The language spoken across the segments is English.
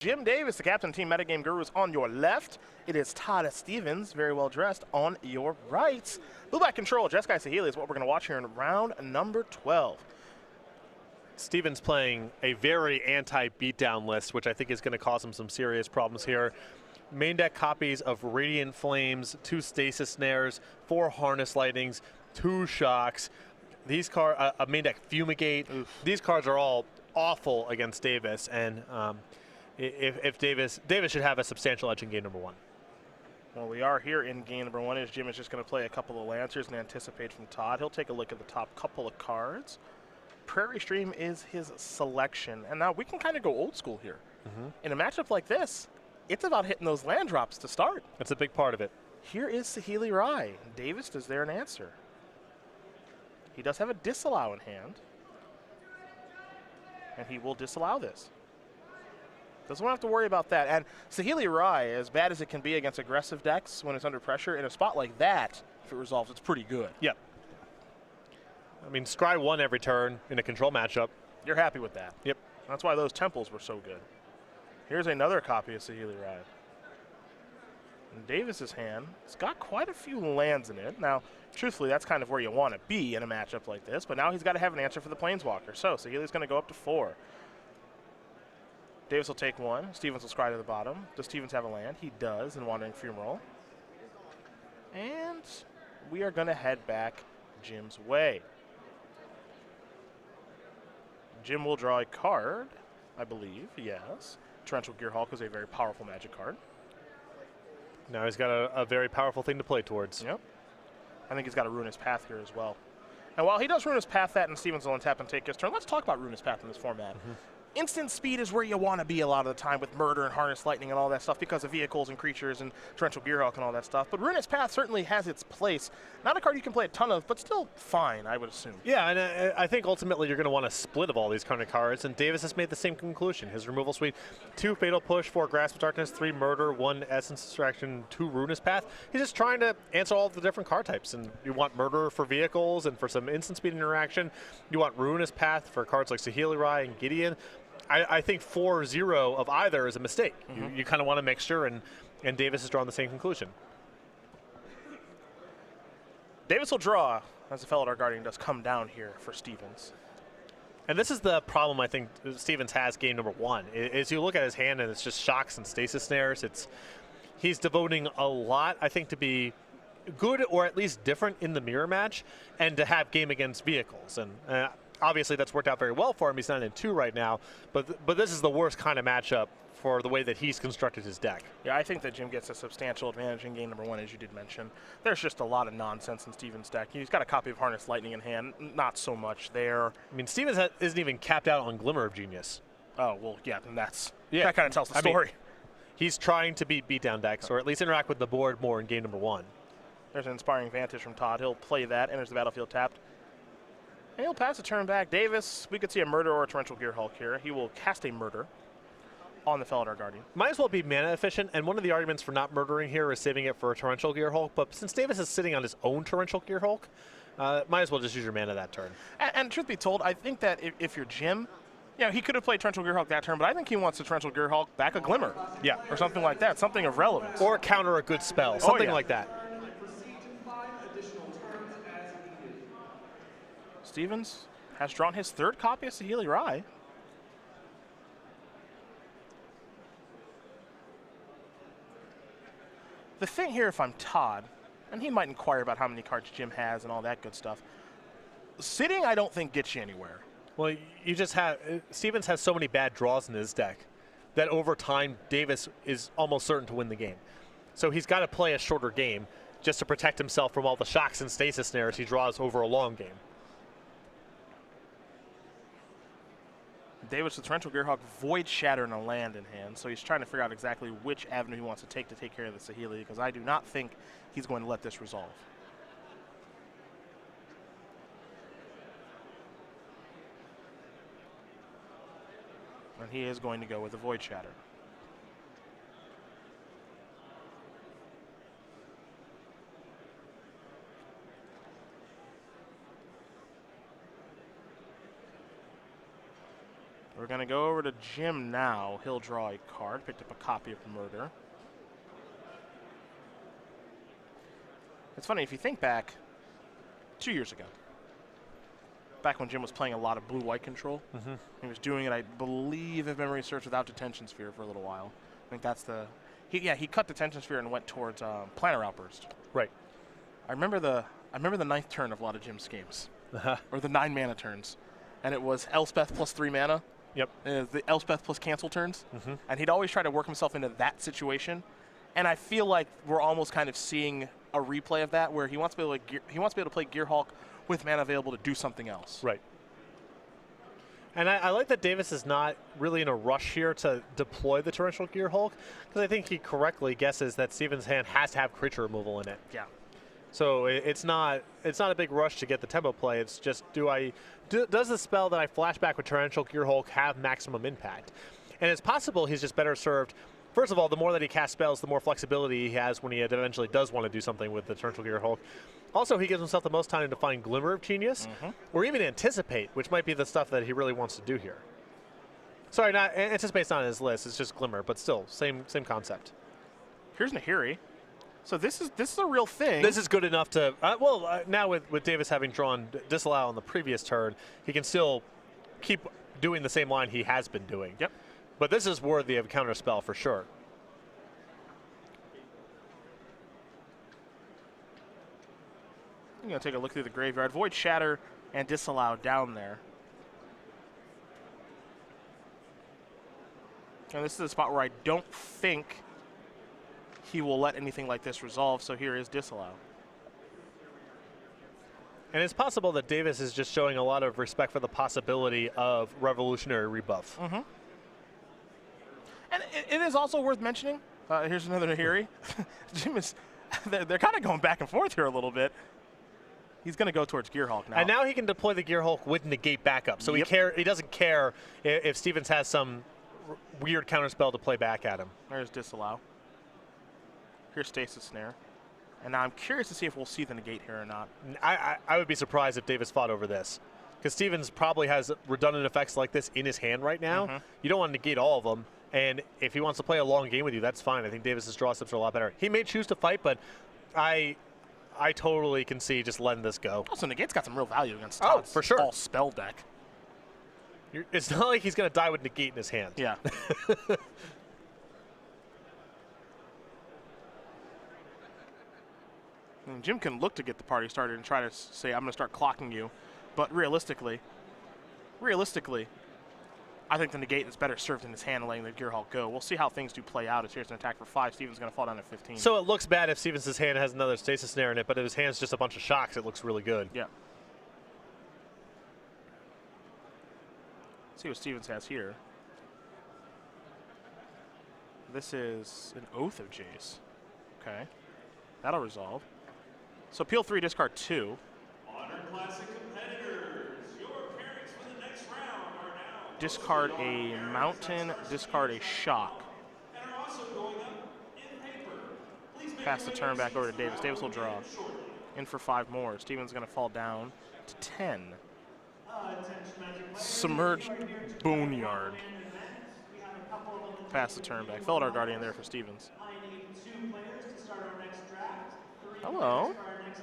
Jim Davis, the captain of Team Metagame Gurus, on your left. It is Todd Stevens, very well dressed, on your right. Blue-black control, Jeskai Sahili is what we're going to watch here in round number 12. Stevens playing a very anti-beatdown list, which I think is going to cause him some serious problems here. Main deck copies of Radiant Flames, 2 Stasis Snares, 4 Harness Lightnings, 2 Shocks. These cards, a main deck Fumigate. Oof. These cards are all awful against Davis, and if Davis should have a substantial edge in game number 1. Well, we are here in game number 1 as Jim is just going to play a couple of Lancers and anticipate from Todd. He'll take a look at the top couple of cards. Prairie Stream is his selection, and now we can kind of go old school here. In a matchup like this, it's about hitting those land drops to start. That's a big part of it. Here is Saheeli Rai. Davis, is there an answer? He does have a disallow in hand, and he will disallow this. Doesn't have to worry about that. And Saheeli Rai, as bad as it can be against aggressive decks when it's under pressure, in a spot like that, if it resolves, it's pretty good. Yep. I mean, scry 1 every turn in a control matchup. You're happy with that. Yep. That's why those temples were so good. Here's another copy of Saheeli Rai. In Davis's hand, it's got quite a few lands in it. Now, truthfully, that's kind of where you want to be in a matchup like this, but now he's got to have an answer for the Planeswalker. So Saheeli's going to go up to 4. Davis will take 1. Stevens will scry to the bottom. Does Stevens have a land? He does in Wandering Fumarole. And we are going to head back Jim's way. Jim will draw a card, I believe, yes. Torrential Gearhulk is a very powerful Magic card. Now he's got a very powerful thing to play towards. Yep. I think he's got a Ruinous Path here as well. And while he does Ruinous Path that and Stevens will untap and take his turn, let's talk about Ruinous Path in this format. Instant speed is where you want to be a lot of the time with Murder and Harness Lightning and all that stuff because of vehicles and creatures and Torrential Gearhulk and all that stuff. But Ruinous Path certainly has its place. Not a card you can play a ton of, but still fine, I would assume. Yeah, and I think ultimately you're going to want a split of all these kind of cards, and Davis has made the same conclusion. His removal suite, 2 Fatal Push, 4 Grasp of Darkness, 3 Murder, 1 Essence Distraction, 2 Ruinous Path. He's just trying to answer all the different card types, and you want Murder for vehicles and for some instant speed interaction. You want Ruinous Path for cards like Saheeli Rai and Gideon. I think 4-0 of either is a mistake. You kind of want to make sure, and Davis has drawn the same conclusion. Davis will draw as the Felidar Guardian does come down here for Stevens. And this is the problem I think Stevens has game number 1. Is you look at his hand and it's just Shocks and Stasis Snares. He's devoting a lot, I think, to be good or at least different in the mirror match and to have game against vehicles. And obviously, that's worked out very well for him. He's 9-2 right now, but this is the worst kind of matchup for the way that he's constructed his deck. Yeah, I think that Jim gets a substantial advantage in game number 1, as you did mention. There's just a lot of nonsense in Stevens' deck. He's got a copy of Harness Lightning in hand, not so much there. I mean, Stevens isn't even capped out on Glimmer of Genius. Oh, well, yeah, and that kind of tells the story. Mean, he's trying to beat beatdown decks, or at least interact with the board more in game number 1. There's an Inspiring Vantage from Todd. He'll play that, enters the battlefield tapped. And he'll pass the turn back. Davis, we could see a Murder or a Torrential Gearhulk here. He will cast a Murder on the Felidar Guardian. Might as well be mana efficient, and one of the arguments for not murdering here is saving it for a Torrential Gearhulk, but since Davis is sitting on his own Torrential Gearhulk, might as well just use your mana that turn. And truth be told, I think that if you're Jim, he could have played Torrential Gearhulk that turn, but I think he wants the Torrential Gearhulk back a Glimmer. Yeah. Or something like that, something of relevance. Or counter a good spell, something like that. Stevens has drawn his 3rd copy of Saheeli Rai. The thing here, if I'm Todd, and he might inquire about how many cards Jim has and all that good stuff, sitting I don't think gets you anywhere. Well, you just have Stevens has so many bad draws in his deck that over time Davis is almost certain to win the game. So he's got to play a shorter game just to protect himself from all the Shocks and Stasis Snares he draws over a long game. Davis with Torrential Gearhulk, Void Shatter and a land in hand, so he's trying to figure out exactly which avenue he wants to take care of the Saheeli, because I do not think he's going to let this resolve. And he is going to go with the Void Shatter. We're going to go over to Jim now. He'll draw a card. Picked up a copy of Murder. It's funny, if you think back 2 years ago, back when Jim was playing a lot of blue-white control, he was doing it, I believe, if memory serves, without Detention Sphere for a little while. I think that's the... He cut Detention Sphere and went towards Planner Outburst. Right. I remember the 9th turn of a lot of Jim's games, or the 9 mana turns, and it was Elspeth plus 3 mana. Yep. The Elspeth plus cancel turns, and he'd always try to work himself into that situation, and I feel like we're almost kind of seeing a replay of that, where he wants to be able to play Gearhulk with mana available to do something else. Right. And I like that Davis is not really in a rush here to deploy the Torrential Gearhulk, because I think he correctly guesses that Steven's hand has to have creature removal in it. Yeah. So it's not a big rush to get the tempo play. It's just does the spell that I flashback with Torrential Gearhulk have maximum impact? And it's possible he's just better served. First of all, the more that he casts spells, the more flexibility he has when he eventually does want to do something with the Torrential Gearhulk. Also, he gives himself the most time to find Glimmer of Genius, or even Anticipate, which might be the stuff that he really wants to do here. Sorry, not Anticipate's not on his list. It's just Glimmer, but still, same concept. Here's Nahiri. So this is a real thing. This is good enough to now with Davis having drawn Disallow on the previous turn, he can still keep doing the same line he has been doing. Yep. But this is worthy of counterspell for sure. I'm going to take a look through the graveyard. Void Shatter and Disallow down there. And this is a spot where I don't think he will let anything like this resolve, so here is Disallow. And it's possible that Davis is just showing a lot of respect for the possibility of Revolutionary rebuff. And it is also worth mentioning, here's another Nahiri. Jim is, they're kind of going back and forth here a little bit. He's going to go towards Gearhulk now. And now he can deploy the Gearhulk with negate backup. So he doesn't care if Stevens has some weird counterspell to play back at him. There's Disallow. Here's Stasis Snare. And now I'm curious to see if we'll see the negate here or not. I would be surprised if Davis fought over this, because Stevens probably has redundant effects like this in his hand right now. You don't want to negate all of them. And if he wants to play a long game with you, that's fine. I think Davis's draw steps are a lot better. He may choose to fight, but I totally can see just letting this go. Also, negate's got some real value against Todd's for sure. all spell deck. It's not like he's going to die with negate in his hand. Yeah. And Jim can look to get the party started and try to say, I'm going to start clocking you. But realistically, I think the negate is better served in his hand and letting the Gearhulk go. We'll see how things do play out. As here's an attack for 5. Steven's going to fall down to 15. So it looks bad if Stevens' hand has another Stasis Snare in it, but if his hand's just a bunch of shocks, it looks really good. Yeah. Let's see what Stevens has here. This is an Oath of Jace. Okay. That'll resolve. So peel 3, discard 2. Honor Classic competitors, your pairings for the next round are now. Discard a mountain, discard a shock. And are also going up in paper. Please make Pass the your turn back over to names Davis. Davis will draw. shortly. In for 5 more. Steven's going to fall down to 10. Attention Magic players. Submerged Boneyard. Pass the turn back. Felidar Guardian there for Stevens. I need 2 players to start our next draft. 3 Hello. players for our next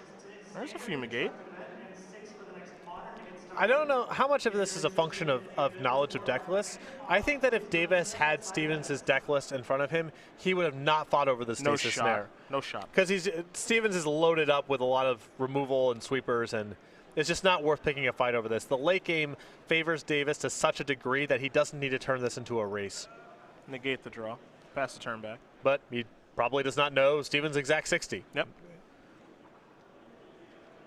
There's a Fumigate. and 6 for the next modern to get started. I don't know how much of this is a function of knowledge of deck lists. I think that if Davis had Stevens' deck list in front of him, he would have not fought over the No Stasis shot. Snare. No shot. Because Stevens is loaded up with a lot of removal and sweepers, and it's just not worth picking a fight over this. The late game favors Davis to such a degree that he doesn't need to turn this into a race. Negate the draw. Pass the turn back. But he probably does not know Stevens' exact 60. Yep.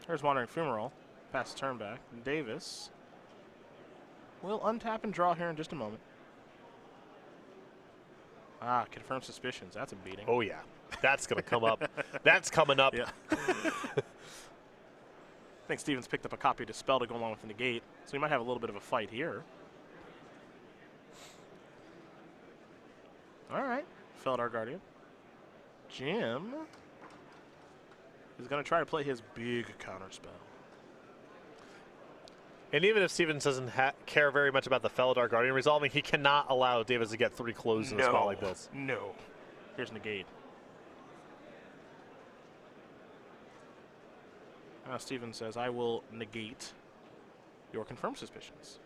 There's Wandering Fumarole. Pass the turn back. Davis will untap and draw here in just a moment. Ah, confirm suspicions. That's a beating. Oh, yeah. That's going to come up. That's coming up. Yeah. I think Stevens picked up a copy of Dispel to go along with the negate, so he might have a little bit of a fight here. All right. Felidar Guardian. Jim is going to try to play his big counterspell. And even if Stevens doesn't care very much about the Felidar Guardian resolving, he cannot allow Davis to get 3 closes in a spot like this. No. Here's negate. Stevens says, I will negate your confirmed suspicions.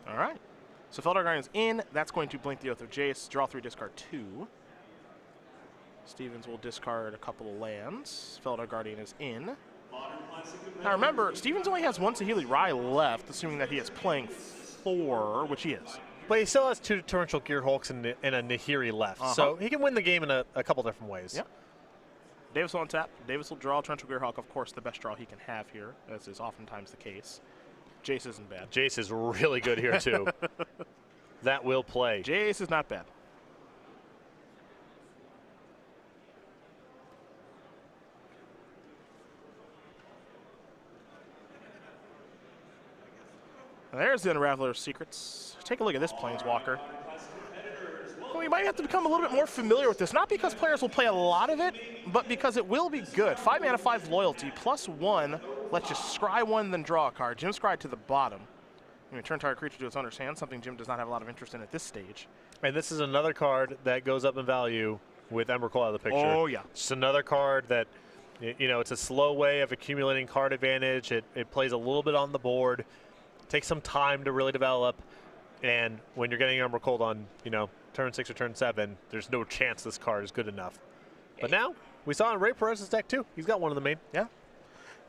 All right. So Felidar Guardian's in. That's going to blink the Oath of Jace. Draw 3, discard 2. Stevens will discard a couple of lands. Felidar Guardian is in. Now remember, Stevens only has 1 Saheeli Rai left, assuming that he is playing 4, which he is. But he still has 2 Torrential Gearhulks and a Nahiri left, so he can win the game in a couple different ways. Yep. Davis will untap. Davis will draw Torrential Gearhulk, of course, the best draw he can have here, as is oftentimes the case. Jace isn't bad. Jace is really good here, too. That will play. Jace is not bad. There's the Unraveler of Secrets. Take a look at this Planeswalker. Well, we might have to become a little bit more familiar with this, not because players will play a lot of it, but because it will be good. 5 mana, 5 loyalty, +1 lets you scry 1, then draw a card. Jim scryed to the bottom. You return target creature to its owner's hand, something Jim does not have a lot of interest in at this stage. And this is another card that goes up in value with Emrakul out of the picture. Oh, yeah. It's another card that, you know, it's a slow way of accumulating card advantage. It plays a little bit on the board. Takes some time to really develop, and when you're getting Emrakul on, you know, turn 6 or turn 7, there's no chance this card is good enough. But now, we saw in Ray Perez's deck too. He's got one of the main. Yeah.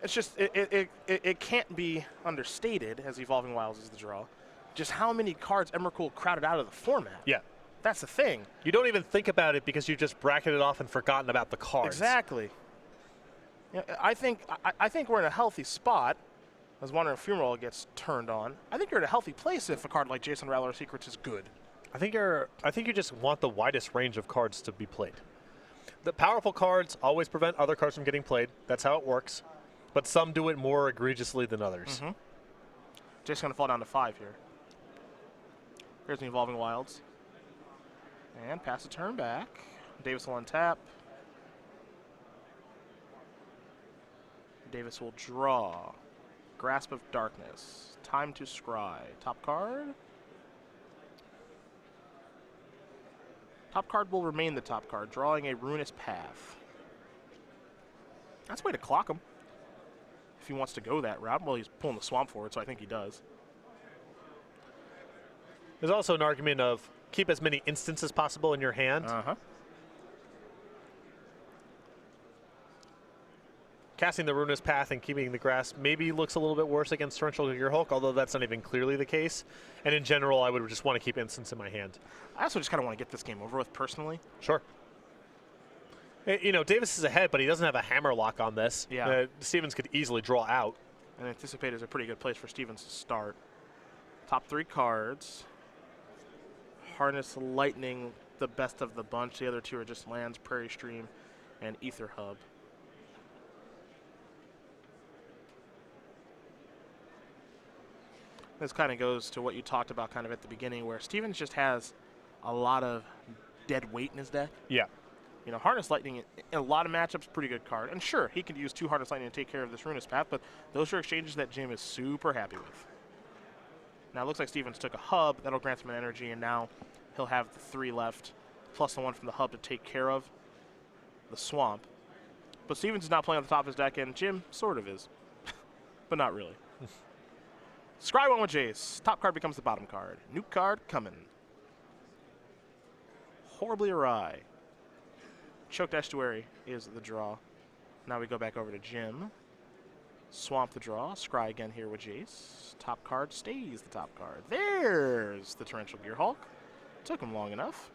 It's just, it can't be understated, as Evolving Wilds is the draw, just how many cards Emrakul crowded out of the format. Yeah. That's the thing. You don't even think about it because you just bracketed off and forgotten about the cards. Exactly. Yeah, I think we're in a healthy spot. As Wandering Funeral gets turned on, I think you're in a healthy place if a card like Jason Rattler Secrets is good. I think you just want the widest range of cards to be played. The powerful cards always prevent other cards from getting played. That's how it works. But some do it more egregiously than others. Jason's going to fall down to 5 here. Here's the Evolving Wilds. And pass the turn back. Davis will untap. Davis will draw. Grasp of Darkness. Time to scry. Top card. Top card will remain the top card, drawing a Ruinous Path. That's a way to clock him. If he wants to go that route. Well, he's pulling the swamp forward, so I think he does. There's also an argument of keep as many instances as possible in your hand. Casting the Ruinous Path and keeping the grass maybe looks a little bit worse against Torrential Gearhulk, although that's not even clearly the case. And in general, I would just want to keep instants in my hand. I also just kind of want to get this game over with personally. Sure. You know, Davis is ahead, but he doesn't have a hammer lock on this. Yeah. Stevens could easily draw out. And Anticipate is a pretty good place for Stevens to start. Top 3 cards. Harness Lightning, the best of the bunch. The other 2 are just lands, Prairie Stream, and Ether Hub. This kind of goes to what you talked about kind of at the beginning, where Stevens just has a lot of dead weight in his deck. Yeah. You know, Harness Lightning, in a lot of matchups, pretty good card. And sure, he could use 2 Harness Lightning to take care of this Ruinous Path, but those are exchanges that Jim is super happy with. Now, it looks like Stevens took a hub. That'll grant him an energy, and now he'll have the 3 left, plus the 1 from the hub to take care of the swamp. But Stevens is not playing on the top of his deck, and Jim sort of is, but not really. Scry 1 with Jace. Top card becomes the bottom card. New card coming. Horribly Awry. Choked Estuary is the draw. Now we go back over to Jim. Swamp the draw. Scry again here with Jace. Top card stays the top card. There's the Torrential Gearhulk. Took him long enough.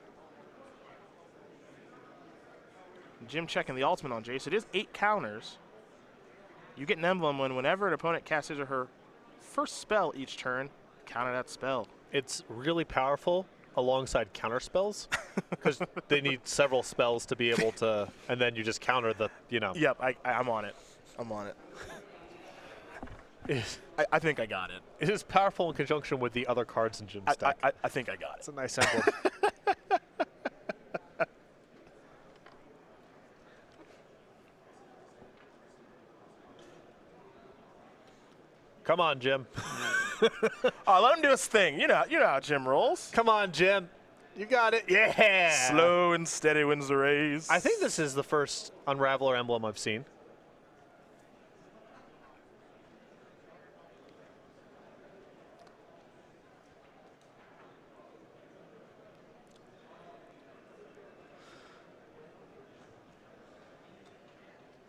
Jim checking the ultimate on Jace. It is 8 counters. You get an emblem whenever an opponent casts his or her first spell each turn, counter that spell. It's really powerful alongside counter spells because they need several spells to be able to, and then you just counter the, you know. Yep, I'm on it. I'm on it. I think I got it. It is powerful in conjunction with the other cards in Jim's deck. I think I got it. It's a nice emblem. Come on, Jim. Oh, let him do his thing. You know how Jim rolls. Come on, Jim. You got it. Yeah. Slow and steady wins the race. I think this is the first Unraveler emblem I've seen.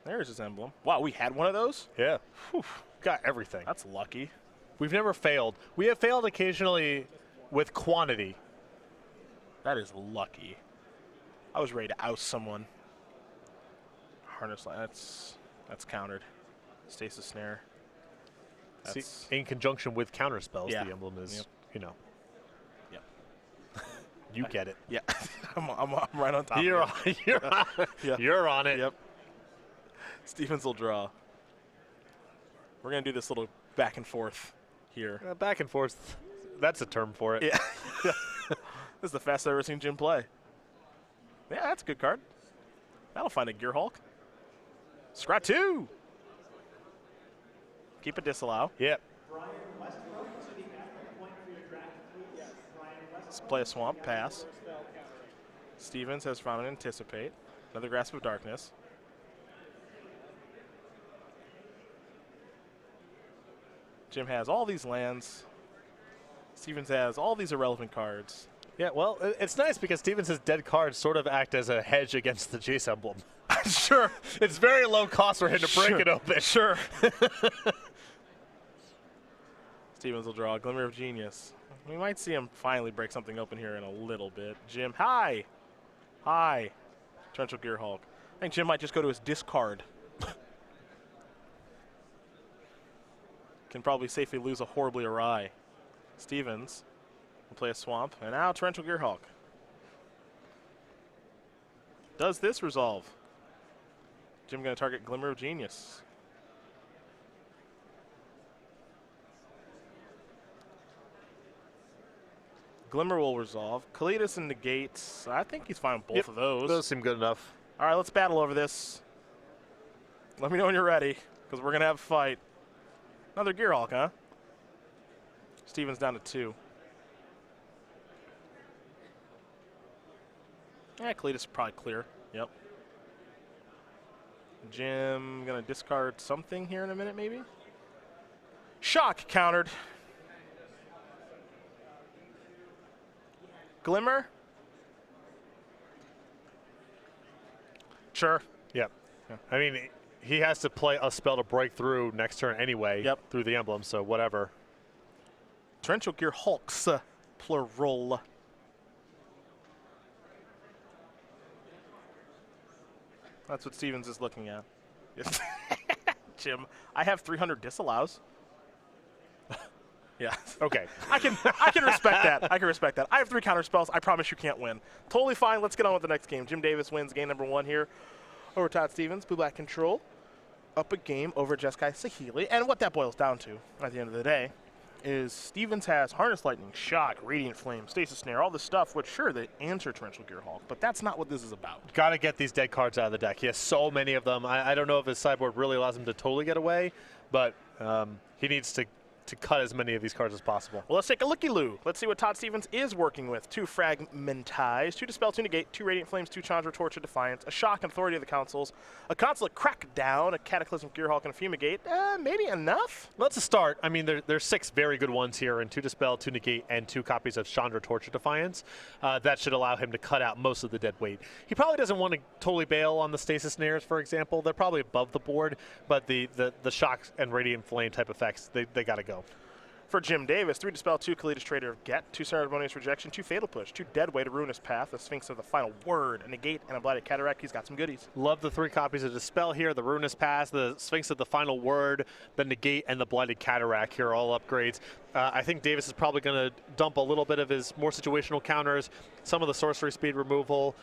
There's his emblem. Wow, we had one of those? Yeah. Whew. Got everything. That's lucky. We've never failed. We have failed occasionally with quantity. That is lucky. I was ready to oust someone. Harness line. That's countered. Stasis snare. See, in conjunction with counter spells, Yeah. the emblem is, you know. Yep. You get it. Yeah. I'm right on top You're of on, you're, on, Yeah. you're on it. Yep. Stevens will draw. We're going to do this little back and forth here. Back and forth. That's a term for it. Yeah. This is the fastest I've ever seen Jim play. Yeah, that's a good card. That'll find a Gear Hulk. Scrat 2. Keep a disallow. Yep. Let's play a Swamp, pass. Stevens has found an Anticipate. Another Grasp of Darkness. Jim has all these lands. Stevens has all these irrelevant cards. Yeah, well, it's nice because Stevens' dead cards sort of act as a hedge against the Jace emblem. Sure. It's very low cost for him to break it open. Sure. Stevens will draw a Glimmer of Genius. We might see him finally break something open here in a little bit. Jim, hi. Hi. Torrential Gear Hulk. I think Jim might just go to his discard. Can probably safely lose a horribly awry. Stevens will play a Swamp, and now Torrential Gear Hulk. Does this resolve? Jim going to target Glimmer of Genius. Glimmer will resolve. Kalidas and negates. I think he's fine with both of those. Those seem good enough. All right, let's battle over this. Let me know when you're ready, because we're going to have a fight. Another Gear Hulk, huh? Stevens down to 2. Yeah, Kalidas is probably clear. Yep. Jim going to discard something here in a minute, maybe? Shock countered. Glimmer? Sure. Yep. Yeah. I mean, he has to play a spell to break through next turn anyway. Yep. Through the emblem, so whatever. Torrential Gear Hulks, plural. That's what Stevens is looking at. Jim, I have 300 disallows. Yeah. Okay. I can respect that. I can respect that. I have 3 counter spells. I promise you can't win. Totally fine. Let's get on with the next game. Jim Davis wins game number 1 here over Todd Stevens. Blue Black Control up a game over Jeskai Sahili. And what that boils down to at the end of the day is Stevens has Harness Lightning, Shock, Radiant Flame, Stasis Snare, all this stuff, which sure, they answer Torrential Gear Hulk, but that's not what this is about. Got to get these dead cards out of the deck. He has so many of them. I don't know if his sideboard really allows him to totally get away, but he needs to cut as many of these cards as possible. Well, let's take a looky-loo. Let's see what Todd Stevens is working with. 2 Fragmentize, 2 Dispel, 2 Negate, 2 Radiant Flames, 2 Chandra, Torch of Defiance, a Shock and Authority of the Councils, a Consulate Crackdown, a Cataclysm Gear Hulk, and a Fumigate. Maybe enough? Well, that's a start. I mean, there's 6 very good ones here, and 2 Dispel, 2 Negate, and 2 copies of Chandra, Torch of Defiance. That should allow him to cut out most of the dead weight. He probably doesn't want to totally bail on the Stasis Snares, for example. They're probably above the board, but the Shock and Radiant Flame type effects, they got to go. For Jim Davis, 3 Dispel, 2 Kalidas Trader of Get, 2 Ceremonious Rejection, 2 Fatal Push, 2 Deadweight, a Ruinous Path, a Sphinx of the Final Word, a Negate, and a Blighted Cataract. He's got some goodies. Love the 3 copies of Dispel here, the Ruinous Path, the Sphinx of the Final Word, the Negate, and the Blighted Cataract here are all upgrades. I think Davis is probably going to dump a little bit of his more situational counters, some of the sorcery speed removal,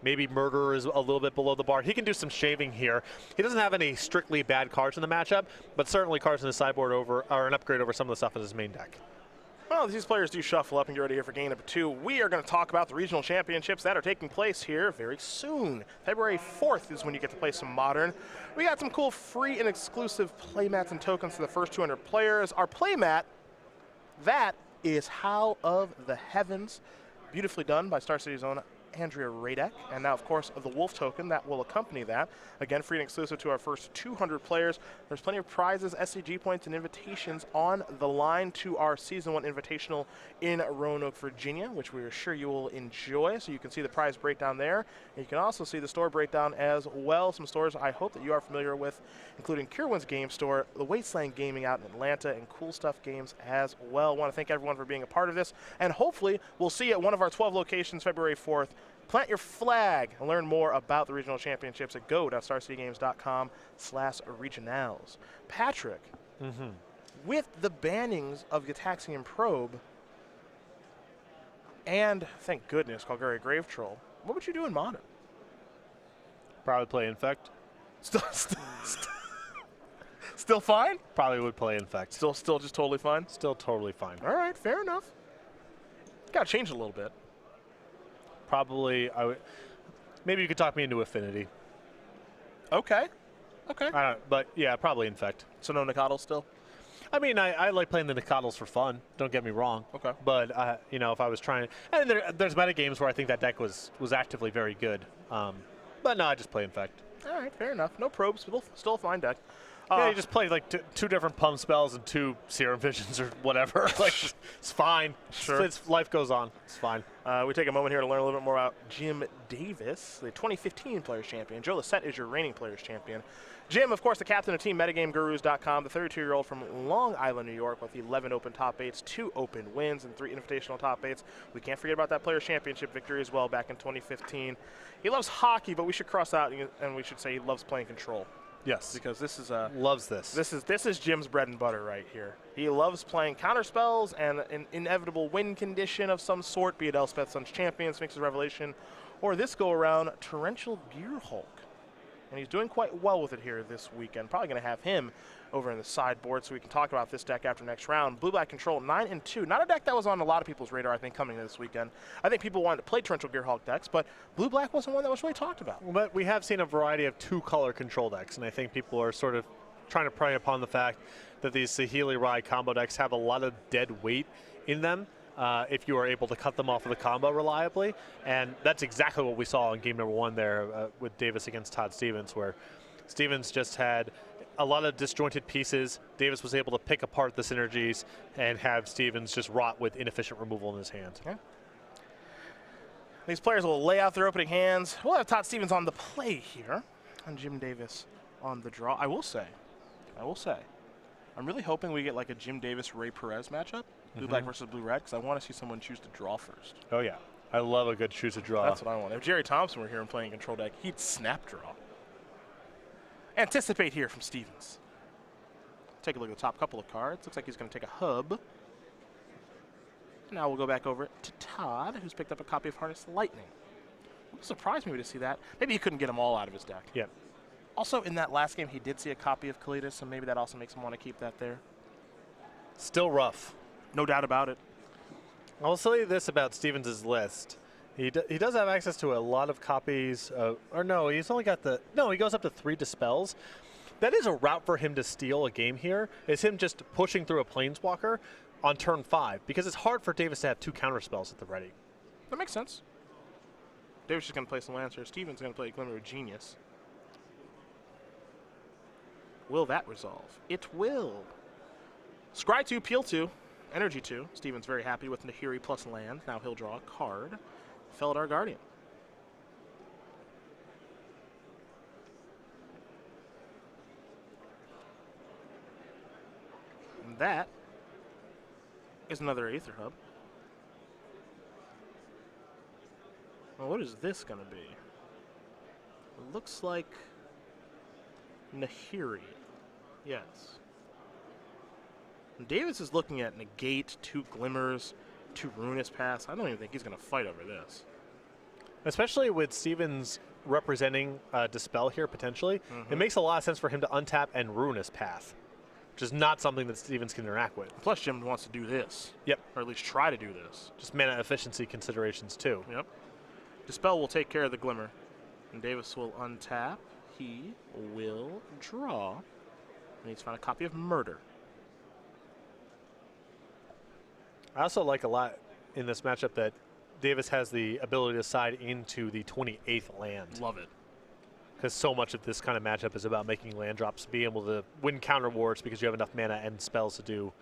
maybe Murder is a little bit below the bar. He can do some shaving here. He doesn't have any strictly bad cards in the matchup, but certainly cards in the sideboard are an upgrade over some of the stuff in his main deck. Well, these players do shuffle up and get ready here for game number 2. We are going to talk about the regional championships that are taking place here very soon. February 4th is when you get to play some Modern. We got some cool free and exclusive playmats and tokens for the first 200 players. Our playmat, that is Howl of the Heavens, beautifully done by Star City's own Andrea Radek, and now, of course, the Wolf token that will accompany that. Again, free and exclusive to our first 200 players. There's plenty of prizes, SCG points, and invitations on the line to our Season 1 Invitational in Roanoke, Virginia, which we are sure you will enjoy. So you can see the prize breakdown there. And you can also see the store breakdown as well. Some stores I hope that you are familiar with, including Kierwin's Game Store, the Wasteland Gaming out in Atlanta, and Cool Stuff Games as well. I want to thank everyone for being a part of this, and hopefully we'll see you at one of our 12 locations February 4th. Plant your flag and learn more about the regional championships at go.starcitygames.com/regionals. Patrick, with the bannings of Gitaxian Probe and, thank goodness, Calgary Grave Troll, what would you do in Modern? Probably play Infect. Still fine? Probably would play Infect. Still just totally fine? Still totally fine. All right, fair enough. Got to change it a little bit. Probably, maybe you could talk me into Affinity. Okay. Okay. But yeah, probably Infect. So no Nicodle still? I mean, I like playing the Nicodles for fun. Don't get me wrong. Okay. But you know, if I was trying, and there's meta games where I think that deck was actively very good. But no, I just play Infect. All right, fair enough. No probes, still a fine deck. Yeah, you just play like two different pump spells and 2 Serum Visions or whatever. Like, it's fine. Sure. Life goes on. It's fine. We take a moment here to learn a little bit more about Jim Davis, the 2015 Players Champion. Joe Lissette is your reigning Players Champion. Jim, of course, the captain of Team MetaGameGurus.com, the 32-year-old from Long Island, New York, with 11 open top 8s, 2 open wins, and 3 invitational top 8s. We can't forget about that Players Championship victory as well back in 2015. He loves hockey, but we should cross out and we should say he loves playing Control. Yes. Because this is loves this. This is Jim's bread and butter right here. He loves playing counter spells and an inevitable win condition of some sort, be it Elspeth Sun's Champion, Sphinx's Revelation, or this go around Torrential Gearhulk. And he's doing quite well with it here this weekend. Probably going to have him over in the sideboard so we can talk about this deck after next round. Blue-Black Control, 9-2. Not a deck that was on a lot of people's radar, I think, coming into this weekend. I think people wanted to play Torrential Gearhulk decks, but Blue-Black wasn't one that was really talked about. But we have seen a variety of 2-color control decks, and I think people are sort of trying to prey upon the fact that these Saheeli Rai combo decks have a lot of dead weight in them. If you are able to cut them off of the combo reliably. And that's exactly what we saw in game number 1 there with Davis against Todd Stevens, where Stevens just had a lot of disjointed pieces. Davis was able to pick apart the synergies and have Stevens just rot with inefficient removal in his hand. Yeah. These players will lay out their opening hands. We'll have Todd Stevens on the play here, and Jim Davis on the draw. I will say, I'm really hoping we get like a Jim Davis-Ray Perez matchup. Blue-Black versus Blue-Red, because I want to see someone choose to draw first. Oh, yeah. I love a good choose to draw. That's what I want. If Jerry Thompson were here and playing a control deck, he'd snap draw. Anticipate here from Stevens. Take a look at the top couple of cards. Looks like he's going to take a hub. Now we'll go back over to Todd, who's picked up a copy of Harness Lightning. It surprised me to see that. Maybe he couldn't get them all out of his deck. Yeah. Also, in that last game, he did see a copy of Kalidas, so maybe that also makes him want to keep that there. Still rough. No doubt about it. I'll say this about Stevens' list. He does have access to a lot of copies, or no, he's only got he goes up to 3 Dispels. That is a route for him to steal a game here, is him just pushing through a Planeswalker on turn 5, because it's hard for Davis to have 2 counterspells at the ready. That makes sense. Davis is going to play some Lancer. Stevens going to play Glimmer of Genius. Will that resolve? It will. Scry 2, Peel 2. Energy 2. Stevens very happy with Nahiri plus land. Now he'll draw a card. Felidar Guardian. And that is another Aether Hub. Well, what is this going to be? It looks like Nahiri. Yes. Davis is looking at Negate, 2 Glimmers, 2 Ruinous Pass. I don't even think he's going to fight over this. Especially with Stevens representing Dispel here, potentially. It makes a lot of sense for him to untap and Ruinous Path. which is not something that Stevens can interact with. Plus, Jim wants to do this. Yep. Or at least try to do this. Just mana efficiency considerations, too. Yep. Dispel will take care of the Glimmer. And Davis will untap. He will draw. And he's found a copy of Murder. I also like a lot in this matchup that Davis has the ability to side into the 28th land. Love it. Because so much of this kind of matchup is about making land drops, being able to win counter wards because you have enough mana and spells to do,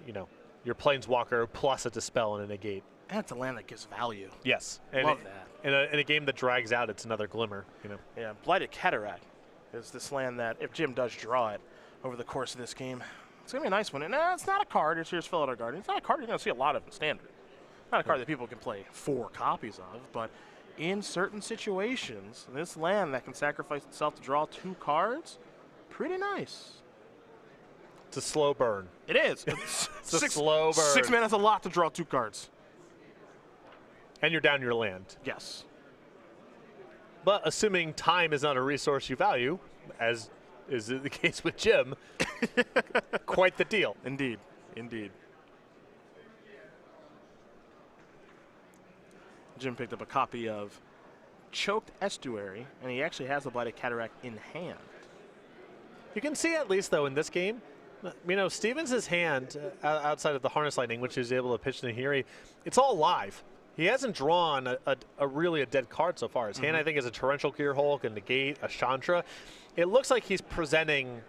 you know, your Planeswalker plus a Dispel and a Negate. And it's a land that gives value. Yes. And Love that. In a game that drags out, it's another Glimmer, you know. Yeah, Blighted Cataract is this land that if Jim does draw it over the course of this game, it's going to be a nice one. And it's not a card. It's here's Felidar Guardian. It's not a card you're going to see a lot of in Standard. Not a card that people can play 4 copies of, but in certain situations, this land that can sacrifice itself to draw 2 cards, pretty nice. It's a slow burn. It is. It's a slow burn. 6 mana is a lot to draw 2 cards. And you're down your land. Yes. But assuming time is not a resource you value, as is the case with Jim, quite the deal. Indeed. Indeed. Jim picked up a copy of Choked Estuary, and he actually has the Blighted Cataract in hand. You can see at least, though, in this game, you know, Stevens' hand, outside of the Harness Lightning, which is able to pitch Nahiri, it's all live. He hasn't drawn a really dead card so far. His hand, I think, is a Torrential Gearhulk, a Negate, a Chandra. It looks like he's presenting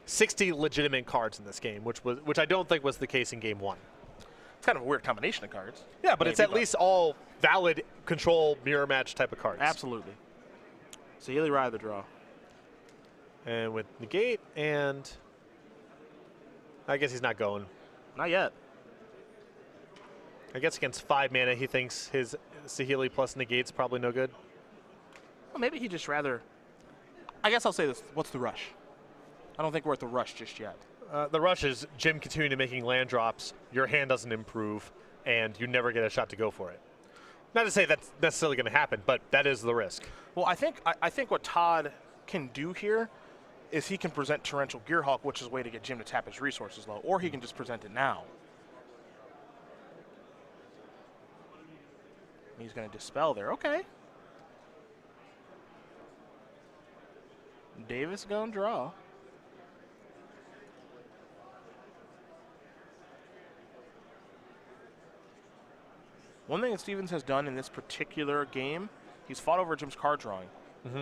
60 legitimate cards in this game, which I don't think was the case in Game 1. It's kind of a weird combination of cards. Yeah, but it's at least all valid control mirror match type of cards. Absolutely. So Healy Rye the draw. And with Negate, and I guess he's not going. Not yet. I guess against 5 mana, he thinks his Saheeli plus Negate's probably no good. Well, maybe he just rather. I guess I'll say this. What's the rush? I don't think we're at the rush just yet. The rush is Jim continuing to making land drops, your hand doesn't improve, and you never get a shot to go for it. Not to say that's necessarily going to happen, but that is the risk. Well, I think what Todd can do here is he can present Torrential Gearhulk, which is a way to get Jim to tap his resources low, or he can just present it now. He's going to Dispel there. Okay. Davis going to draw. One thing that Stevens has done in this particular game, he's fought over Jim's card drawing.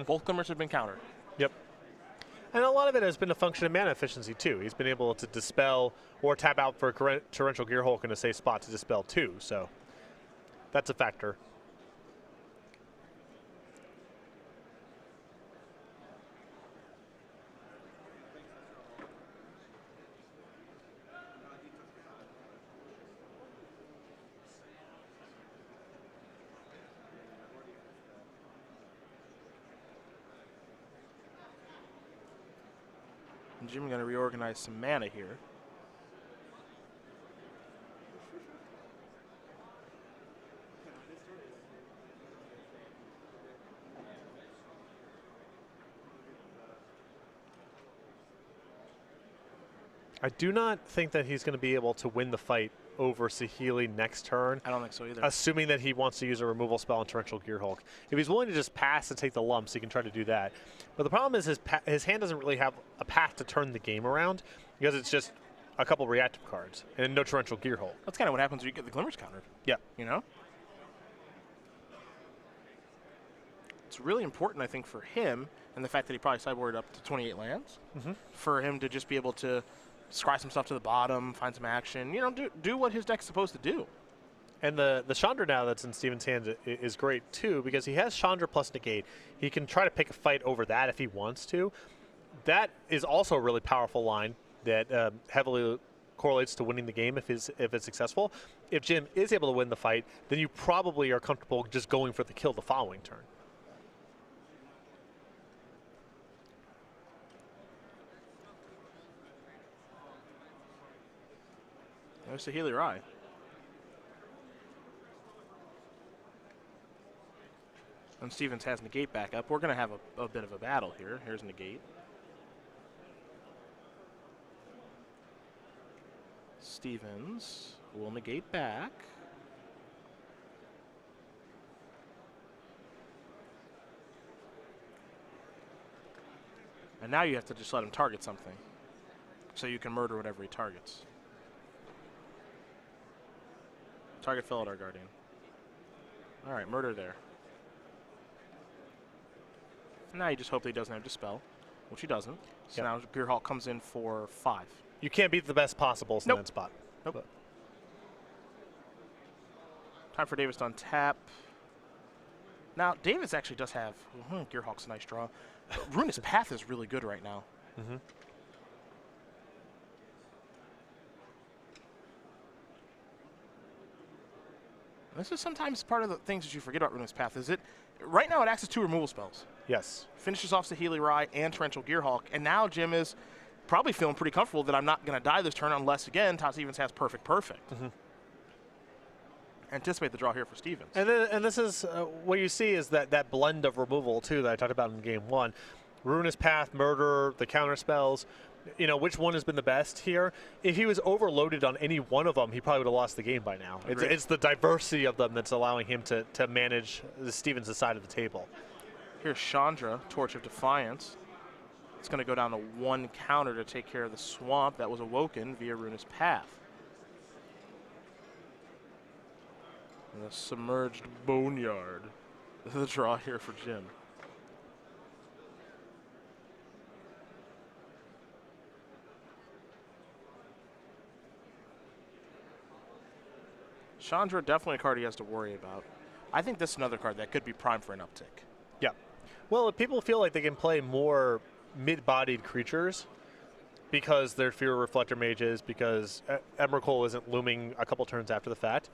Both Glimmers have been countered. Yep. And a lot of it has been a function of mana efficiency, too. He's been able to Dispel or tap out for a Torrential Gearhulk in a safe spot to Dispel, too. So that's a factor. Jim going to reorganize some mana here. I do not think that he's going to be able to win the fight over Saheeli next turn. I don't think so either. Assuming that he wants to use a removal spell on Torrential Gearhulk. If he's willing to just pass and take the lumps, he can try to do that. But the problem is his hand doesn't really have a path to turn the game around because it's just a couple reactive cards and no Torrential Gearhulk. That's kind of what happens when you get the Glimmers countered. Yeah. You know? It's really important, I think, for him, and the fact that he probably sideboarded up to 28 lands, for him to just be able to scry some stuff to the bottom, find some action, you know, do what his deck's supposed to do. And the Chandra now that's in Steven's hands is great, too, because he has Chandra plus Negate. He can try to pick a fight over that if he wants to. That is also a really powerful line that heavily correlates to winning the game if it's successful. If Jim is able to win the fight, then you probably are comfortable just going for the kill the following turn. There's the Healy Rye. And Stevens has Negate back up. We're going to have a bit of a battle here. Here's Negate. Stevens will negate back. And now you have to just let him target something. So you can murder whatever he targets. Target Felidar Guardian. Alright, murder there. Now you just hope that he doesn't have Dispel, which he doesn't. So now Gearhulk comes in for 5. You can't beat the best possibles in that spot. Nope. But time for Davis to untap. Now, Davis actually does have... Gearhulk's a nice draw. Ruinous Path is really good right now. mm-hmm. This is sometimes part of the things that you forget about Ruinous Path. Is it right now it acts as 2 removal spells. Yes. Finishes off Saheeli Rai and Torrential Gearhulk, and now Jim is probably feeling pretty comfortable that I'm not going to die this turn unless, again, Todd Stevens has perfect. Mm-hmm. Anticipate the draw here for Stevens. And this is what you see is that blend of removal, too, that I talked about in Game 1. Ruinous Path, Murder, the counter spells. You know, which one has been the best here? If he was overloaded on any one of them, he probably would have lost the game by now. It's the diversity of them that's allowing him to manage the Stevens' side of the table. Here's Chandra, Torch of Defiance. It's going to go down to 1 counter to take care of the swamp that was awoken via Ruinous Path. And the Submerged Boneyard. This is the draw here for Jim. Chandra, definitely a card he has to worry about. I think this is another card that could be primed for an uptick. Yeah. Well, if people feel like they can play more mid-bodied creatures because they're fewer reflector mages, because Emrakul isn't looming a couple turns after the fact,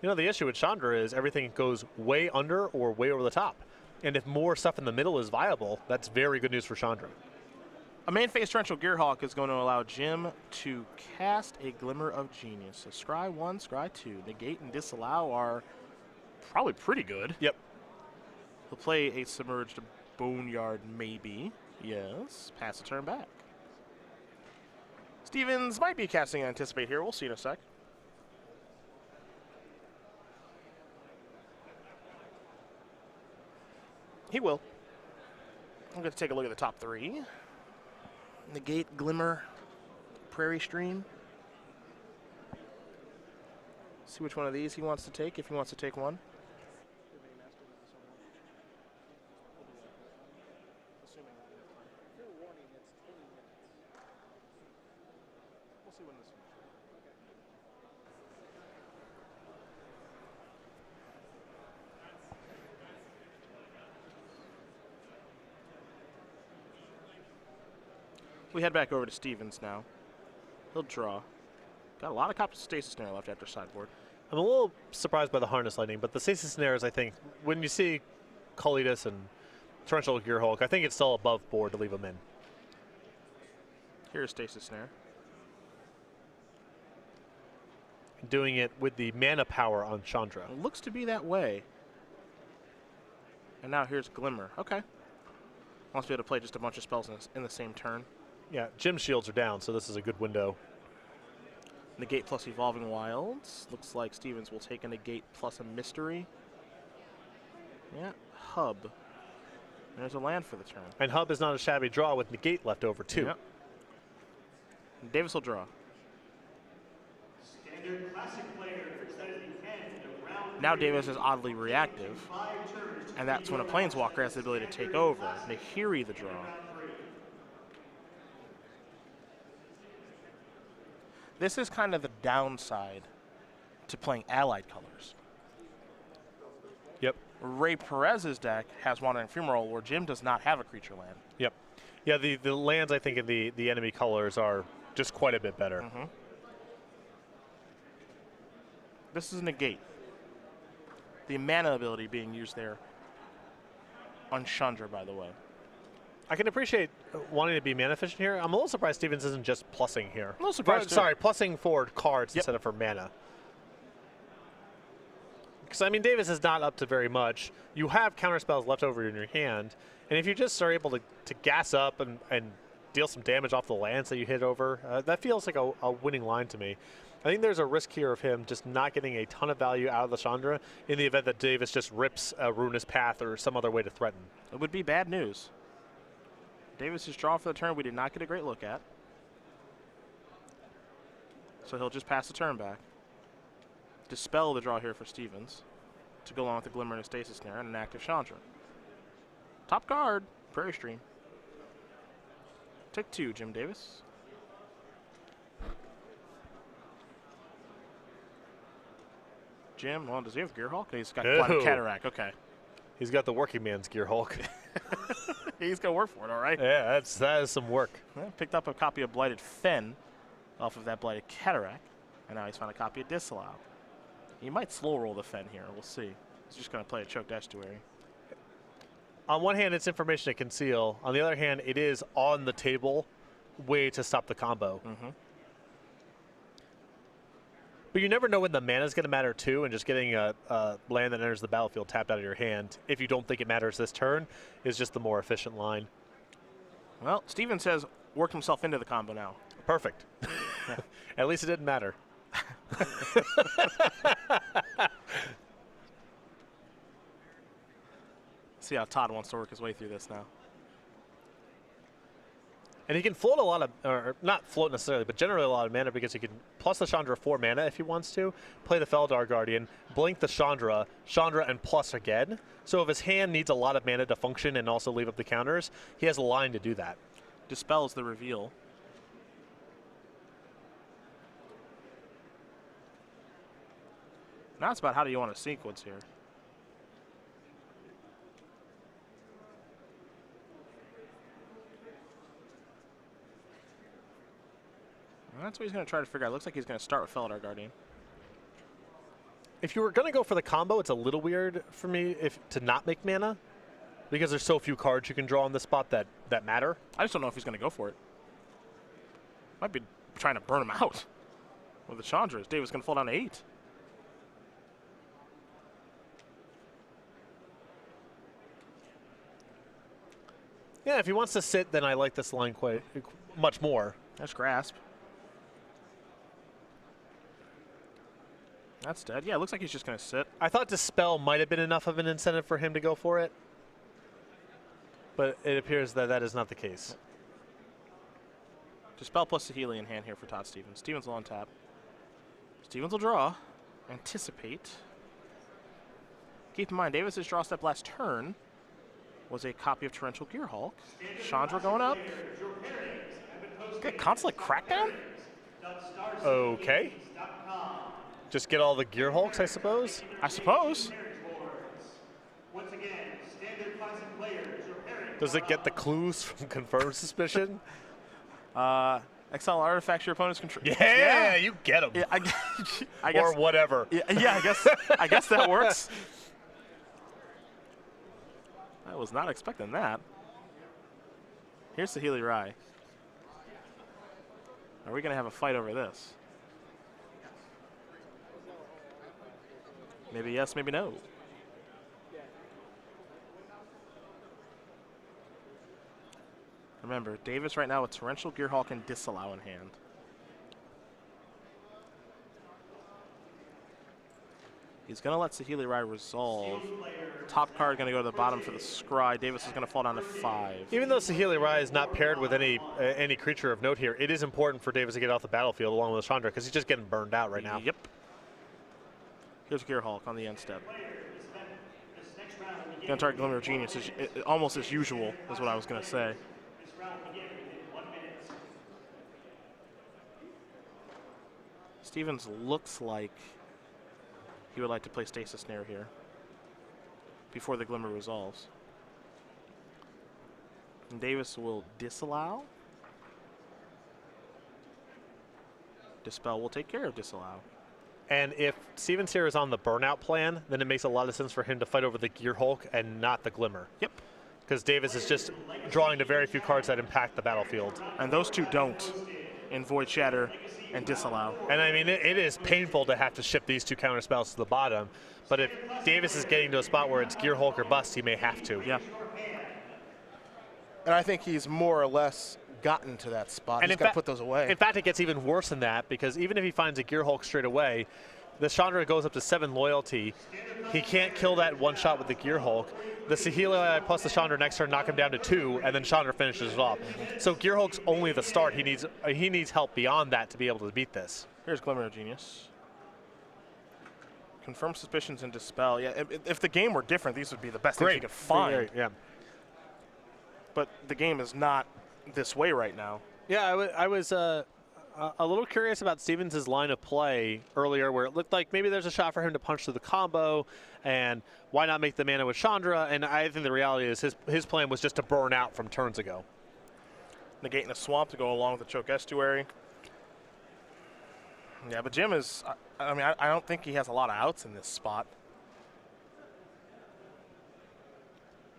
you know, the issue with Chandra is everything goes way under or way over the top. And if more stuff in the middle is viable, that's very good news for Chandra. A main phase Torrential Gearhulk is going to allow Jim to cast a Glimmer of Genius. So scry 1, scry 2. Negate and disallow are probably pretty good. Yep. He'll play a Submerged Boneyard, maybe. Yes. Pass the turn back. Stevens might be casting Anticipate here. We'll see in a sec. He will. I'm going to take a look at the top 3. Negate, Glimmer, Prairie Stream. See which one of these he wants to take, if he wants to take one. We'll see when this one. We head back over to Stevens now. He'll draw. Got a lot of copies of Stasis Snare left after sideboard. I'm a little surprised by the Harness Lightning, but the Stasis Snares, I think, when you see Kalidas and Torrential Gearhulk, I think it's still above board to leave them in. Here's Stasis Snare. Doing it with the mana power on Chandra. It looks to be that way. And now here's Glimmer. Okay. Wants to be able to play just a bunch of spells in the same turn. Yeah, Jim's shields are down, so this is a good window. Negate plus Evolving Wilds. Looks like Stevens will take a Negate plus a Mystery. Yeah, Hub. There's a land for the turn. And Hub is not a shabby draw with Negate left over, too. Yep. And Davis will draw. Standard classic player presented in round. Now Davis is oddly reactive, and that's when a Planeswalker has the ability to take over. Nahiri the draw. This is kind of the downside to playing allied colors. Yep. Ray Perez's deck has Wandering Ephemeral, where Jim does not have a creature land. Yep. Yeah, the lands, I think, in the enemy colors are just quite a bit better. Mm-hmm. This is a Negate. The mana ability being used there on Chandra, by the way. I can appreciate wanting to be mana efficient here. I'm a little surprised Stevens isn't just plussing here. A little surprised, too. Sorry, plussing for cards instead of for mana. Because, I mean, Davis is not up to very much. You have counterspells left over in your hand, and if you just are able to gas up and deal some damage off the lands that you hit over, that feels like a winning line to me. I think there's a risk here of him just not getting a ton of value out of the Chandra in the event that Davis just rips a Ruinous Path or some other way to threaten. It would be bad news. Davis is drawn for the turn we did not get a great look at. So he'll just pass the turn back. Dispel the draw here for Stevens to go along with the Glimmer and a Stasis Snare and an active Chandra. Top card, Prairie Stream. Take 2, Jim Davis. Jim, well, does he have Gearhulk? He's got Blighted Cataract, okay. He's got the working man's Gearhulk. He's going to work for it, all right? Yeah, that is some work. Well, picked up a copy of Blighted Fen off of that Blighted Cataract, and now he's found a copy of Disallow. He might slow roll the Fen here, we'll see. He's just going to play a Choked Estuary. On one hand, it's information to conceal. On the other hand, it is on the table way to stop the combo. But you never know when the mana is going to matter too, and just getting a land that enters the battlefield tapped out of your hand, if you don't think it matters this turn, is just the more efficient line. Well, Steven says worked himself into the combo now. Perfect. At least it didn't matter. See how Todd wants to work his way through this now. And he can float a lot of, or not float necessarily, but generally a lot of mana because he can plus the Chandra 4 mana if he wants to, play the Feldar Guardian, blink the Chandra, and plus again. So if his hand needs a lot of mana to function and also leave up the counters, he has a line to do that. Dispels the reveal. Now it's about how do you want to sequence here. Well, that's what he's going to try to figure out. Looks like he's going to start with Feldar Guardian. If you were going to go for the combo, it's a little weird for me to not make mana because there's so few cards you can draw on the spot that matter. I just don't know if he's going to go for it. Might be trying to burn him out with the Chandras. Davis going to fall down to 8. Yeah, if he wants to sit, then I like this line quite much more. There's Grasp. That's dead. Yeah, it looks like he's just going to sit. I thought Dispel might have been enough of an incentive for him to go for it, but it appears that that is not the case. Dispel plus Saheeli in hand here for Todd Stevens. Stevens will untap. Stevens will draw. Anticipate. Keep in mind, Davis's draw step last turn was a copy of Torrential Gearhulk. Chandra going up. Good Consulate Crackdown? Okay. Just get all the Gearhulks, I suppose? I suppose. Does it get the clues from Confirmed Suspicion? Exile artifacts your opponent's control. Yeah, you get them. Yeah, I guess. Or whatever. Yeah, I guess that works. I was not expecting that. Here's Saheeli Rai. Are we going to have a fight over this? Maybe yes, maybe no. Remember, Davis right now with Torrential Gearhulk and Disallow in hand. He's going to let Saheeli Rai resolve. Top card going to go to the bottom for the Scry. Davis is going to fall down to 5. Even though Saheeli Rai is not paired with any creature of note here, it is important for Davis to get off the battlefield along with Chandra because he's just getting burned out right now. Yep. Here's Gearhulk on the end step. Going to target Glimmer of Genius, almost as usual, is what I was going to say. Stevens looks like he would like to play Stasis Snare here before the Glimmer resolves. And Davis will Disallow. Dispel will take care of Disallow. And if Stevens here is on the burnout plan, then it makes a lot of sense for him to fight over the Gearhulk and not the Glimmer. Yep. Because Davis is just drawing to very few cards that impact the battlefield. And those two don't in Void Shatter and Disallow. And I mean, it is painful to have to ship these two counter spells to the bottom, but if Davis is getting to a spot where it's Gearhulk or bust, he may have to. Yeah. And I think he's more or less gotten to that spot. And He's got to put those away. In fact, it gets even worse than that, because even if he finds a Gear Hulk straight away, the Chandra goes up to 7 loyalty. He can't kill that one shot with the Gear Hulk. The Saheeli plus the Chandra next turn knock him down to 2, and then Chandra finishes it off. So Gear Hulk's only the start. He needs help beyond that to be able to beat this. Here's Glimmer of Genius. Confirm suspicions and dispel. Yeah, if the game were different, these would be the best things you could find. Great, yeah. But the game is not this way right now. Yeah, I was a little curious about Stevens' line of play earlier, where it looked like maybe there's a shot for him to punch through the combo, and why not make the mana with Chandra? And I think the reality is his plan was just to burn out from turns ago. Negating a swamp to go along with the Choke Estuary. Yeah, but Jim is, I mean, I don't think he has a lot of outs in this spot.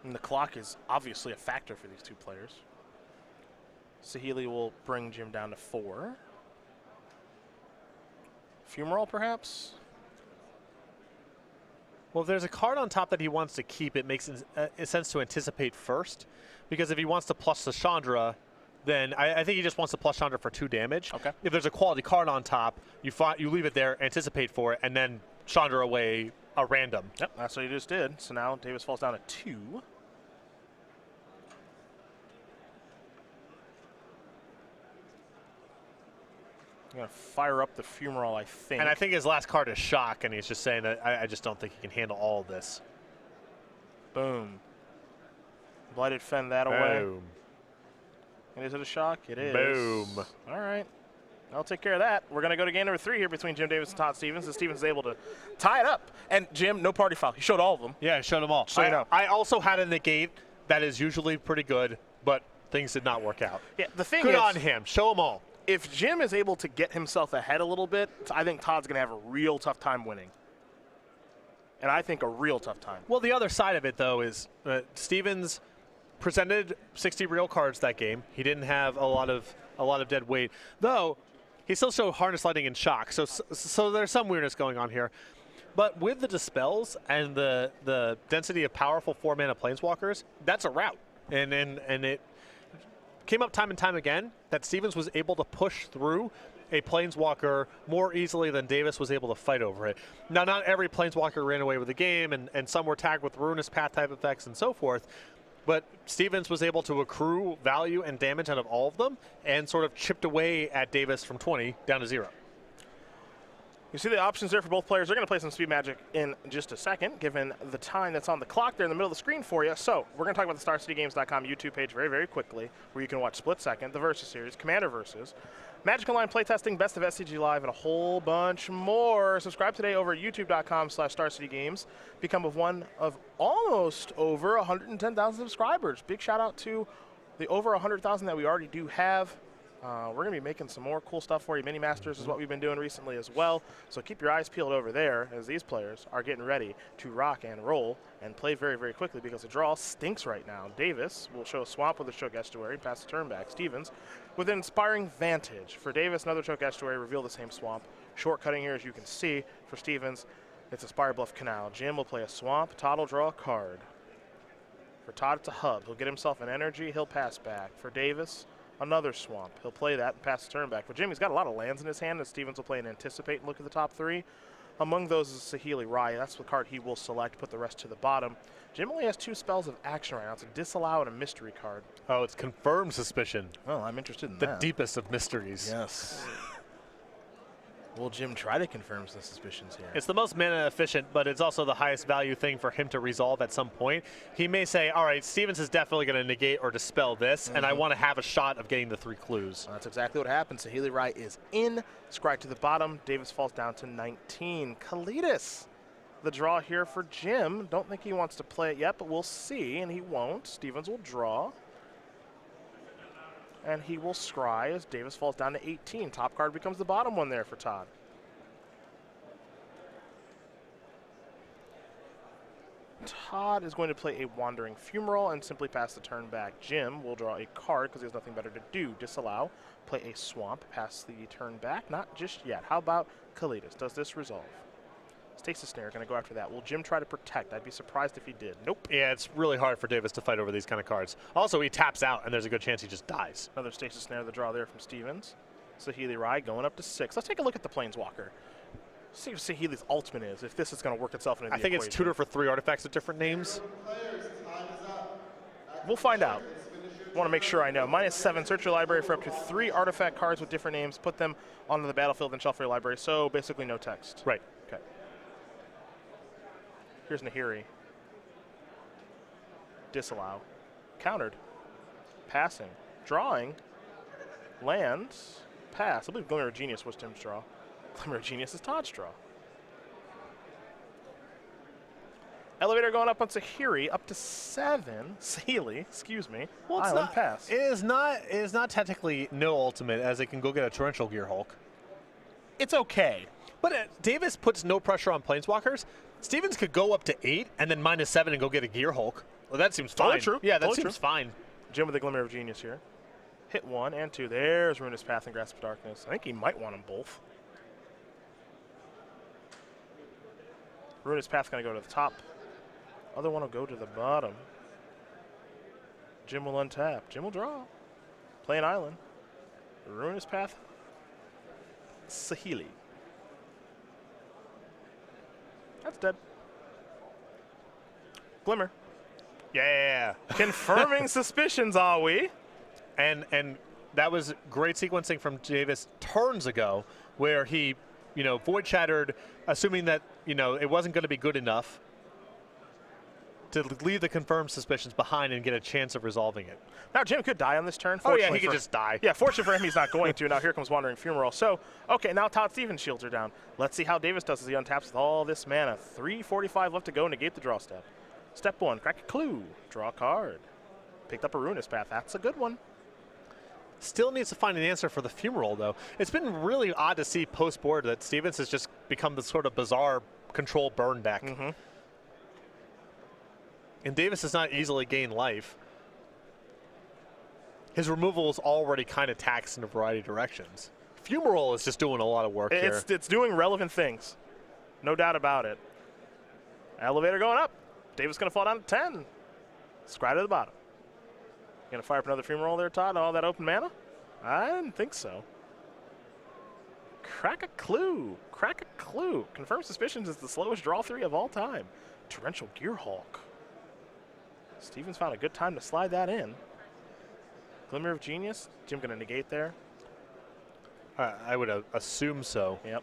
And the clock is obviously a factor for these two players. Saheeli will bring Jim down to 4. Fumarole, perhaps? Well, if there's a card on top that he wants to keep, it makes sense to anticipate first. Because if he wants to plus the Chandra, then I think he just wants to plus Chandra for 2 damage. Okay. If there's a quality card on top, you leave it there, anticipate for it, and then Chandra away a random. Yep, that's what he just did. So now Davis falls down to 2. I'm going to fire up the Fumarole, I think. And I think his last card is Shock, and he's just saying that I just don't think he can handle all of this. Boom. Blighted fend that away. Boom. And is it a shock? It is. Boom. All right. I'll take care of that. We're going to go to game number 3 here between Jim Davis and Todd Stevens. And Stevens is able to tie it up. And Jim, no party foul. He showed all of them. Yeah, I showed them all. So you know. I also had a negate that is usually pretty good, but things did not work out. Yeah, the thing Good is, on him. Show them all. if Jim is able to get himself ahead a little bit, I think Todd's going to have a real tough time winning. And I think a real tough time. Well, the other side of it, though, is Stevens presented 60 real cards that game. He didn't have a lot of dead weight, though. He still showed Harness Lightning and Shock, so there's some weirdness going on here. But with the Dispels and the density of powerful 4-mana Planeswalkers, that's a route, and it came up time and time again that Stevens was able to push through a Planeswalker more easily than Davis was able to fight over it. Now, not every Planeswalker ran away with the game, and some were tagged with Ruinous Path type effects and so forth, but Stevens was able to accrue value and damage out of all of them and sort of chipped away at Davis from 20 down to 0. You see the options there for both players. They're going to play some Speed Magic in just a second, given the time that's on the clock there in the middle of the screen for you. So we're going to talk about the StarCityGames.com YouTube page very, very quickly, where you can watch Split Second, the Versus Series, Commander Versus, Magic Online playtesting, Best of SCG Live, and a whole bunch more. Subscribe today over at youtube.com/StarCityGames. Become one of almost over 110,000 subscribers. Big shout out to the over 100,000 that we already do have. We're going to be making some more cool stuff for you. Mini Masters is what we've been doing recently as well. So keep your eyes peeled over there as these players are getting ready to rock and roll and play very, very quickly because the draw stinks right now. Davis will show a swamp with a Choke Estuary, pass the turn back. Stevens with an Inspiring Vantage. For Davis, another Choke Estuary, reveal the same swamp. Shortcutting here, as you can see. For Stevens, it's a Spire Bluff Canal. Jim will play a swamp. Todd will draw a card. For Todd, it's a hub. He'll get himself an energy. He'll pass back. For Davis, another swamp. He'll play that and pass the turn back. For Jim, he's got a lot of lands in his hand, and Stevens will play an Anticipate and look at the top 3. Among those is Saheeli Raya. That's the card he will select, put the rest to the bottom. Jim only has 2 spells of action right now. It's a Disallow and a Mystery card. Oh, it's Confirmed Suspicion. Well, I'm interested in The that. deepest of mysteries. Yes. Will Jim try to confirm some suspicions here? It's the most mana efficient, but it's also the highest value thing for him to resolve at some point. He may say, all right, Stevens is definitely going to negate or dispel this, and I want to have a shot of getting the 3 clues. That's exactly what happened. Saheeli Raya is in. Scry to the bottom. Davis falls down to 19. Kalidas, the draw here for Jim. Don't think he wants to play it yet, but we'll see, and he won't. Stevens will draw. And he will scry as Davis falls down to 18. Top card becomes the bottom one there for Todd. Todd is going to play a Wandering Fumarole and simply pass the turn back. Jim will draw a card because he has nothing better to do. Disallow, play a Swamp, pass the turn back. Not just yet. How about Kalidas? Does this resolve? Stasis Snare going to go after that. Will Jim try to protect? I'd be surprised if he did. Nope. Yeah, it's really hard for Davis to fight over these kind of cards. Also, he taps out, and there's a good chance he just dies. Another Stasis Snare, the draw there from Stevens. Saheeli Rai going up to 6. Let's take a look at the Planeswalker. See what Saheeli's ultimate is, if this is going to work itself into the equation. I think it's tutor for 3 artifacts with different names. We'll find out. I want to make sure I know. -7, search your library for up to 3 artifact cards with different names. Put them onto the battlefield and shuffle your library. So basically no text. Right. Okay. Here's Nahiri. Disallow. Countered. Passing. Drawing. Lands. Pass. I believe Glimmer of Genius was Tim's draw. Glimmer of Genius is Todd's draw. Elevator going up on Saheeli, up to 7. Saheeli, excuse me. Well, Island pass. It is not technically no ultimate, as it can go get a Torrential Gear Hulk. It's okay. But Davis puts no pressure on Planeswalkers. Stevens could go up to 8 and then -7 and go get a Gear Hulk. Well, that seems fine. Totally true. Yeah, that Totally seems true. fine. Jim with the Glimmer of Genius here. Hit 1 and 2. There's Ruinous Path and Grasp of Darkness. I think he might want them both. Ruinous Path going to go to the top. Other one will go to the bottom. Jim will untap. Jim will draw. Play an island. Ruinous Path. Saheeli. That's dead. Glimmer. Yeah. Confirming suspicions, are we? And that was great sequencing from Davis turns ago, where he, void shattered, assuming that, it wasn't going to be good enough to leave the confirmed suspicions behind and get a chance of resolving it. Now, Jim could die on this turn. Oh, yeah, he could just die. Yeah, fortunately for him, he's not going to. Now, here comes Wandering Fumarole. So, okay, now Todd Stevens' shields are down. Let's see how Davis does as he untaps with all this mana. 3:45 left to go, negate the draw step. Step 1, crack a clue. Draw a card. Picked up a Ruinous Path. That's a good one. Still needs to find an answer for the Fumarole, though. It's been really odd to see post-board that Stevens has just become this sort of bizarre control burn deck. Mm-hmm. And Davis does not easily gain life. His removal is already kind of taxed in a variety of directions. Fumarole is just doing a lot of work here. It's doing relevant things. No doubt about it. Elevator going up. Davis going to fall down to 10. Scry to the bottom. Going to fire up another Fumarole there, Todd, all that open mana? I didn't think so. Crack a clue. Crack a clue. Confirmed Suspicions is the slowest draw 3 of all time. Torrential Gearhulk. Stevens found a good time to slide that in. Glimmer of Genius. Jim going to negate there. I would assume so. Yep.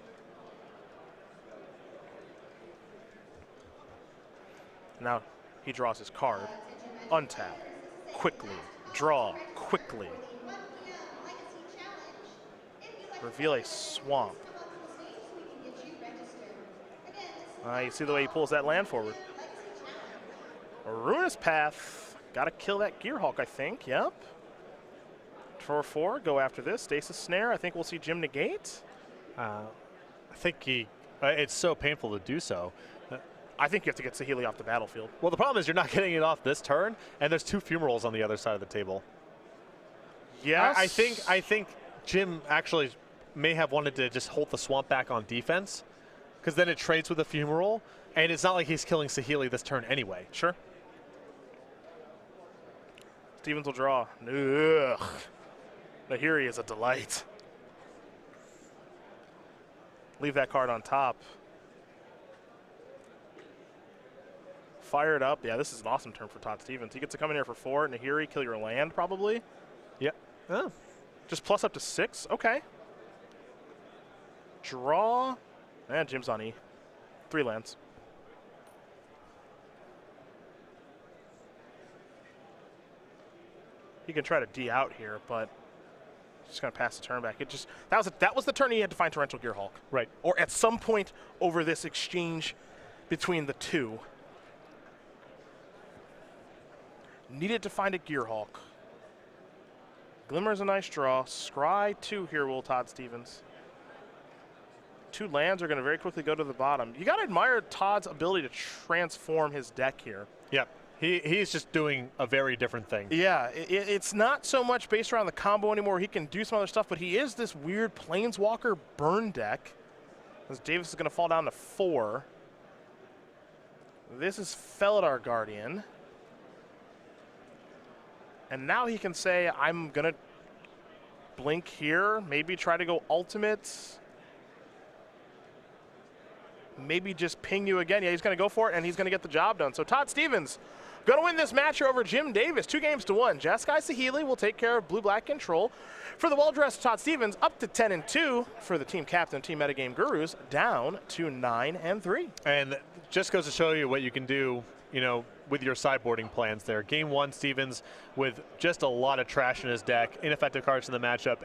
Now he draws his card. Untap. Quickly. Draw. Quickly. Reveal a swamp. You see the way he pulls that land forward. A Ruinous Path. Got to kill that Gearhulk, I think. Yep. 4/4. Go after this. Stasis Snare. I think we'll see Jim negate. I think it's so painful to do so. I think you have to get Saheeli off the battlefield. Well, the problem is you're not getting it off this turn, and there's 2 Fumaroles on the other side of the table. Yes. I think Jim actually may have wanted to just hold the swamp back on defense, because then it trades with a Fumarole, and it's not like he's killing Saheeli this turn anyway. Sure. Stevens will draw. Ugh. Nahiri is a delight. Leave that card on top. Fire it up. Yeah, this is an awesome turn for Todd Stevens. He gets to come in here for 4. Nahiri, kill your land, probably. Yep. Oh. Just plus up to 6. Okay. Draw. And Jim's on E. 3 lands. He can try to D out here, but just going to pass the turn back. That was the turn he had to find Torrential Gearhulk. Right. Or at some point over this exchange between the two. Needed to find a Gearhulk. Glimmer's a nice draw. Scry 2 here, will Todd Stevens. 2 lands are going to very quickly go to the bottom. You got to admire Todd's ability to transform his deck here. Yep. He's just doing a very different thing. Yeah, it's not so much based around the combo anymore. He can do some other stuff, but he is this weird Planeswalker burn deck. As Davis is going to fall down to 4. This is Felidar Guardian. And now he can say, I'm going to blink here, maybe try to go ultimate. Maybe just ping you again. Yeah, he's going to go for it, and he's going to get the job done. So Todd Stevens going to win this match over Jim Davis, 2-1. Jeskai Sahili will take care of blue-black control. For the well-dressed Todd Stevens, up to 10-2. For the team captain, Team Metagame Gurus, down to 9-3. And just goes to show you what you can do, you know, with your sideboarding plans there. Game 1, Stevens with just a lot of trash in his deck, ineffective cards in the matchup.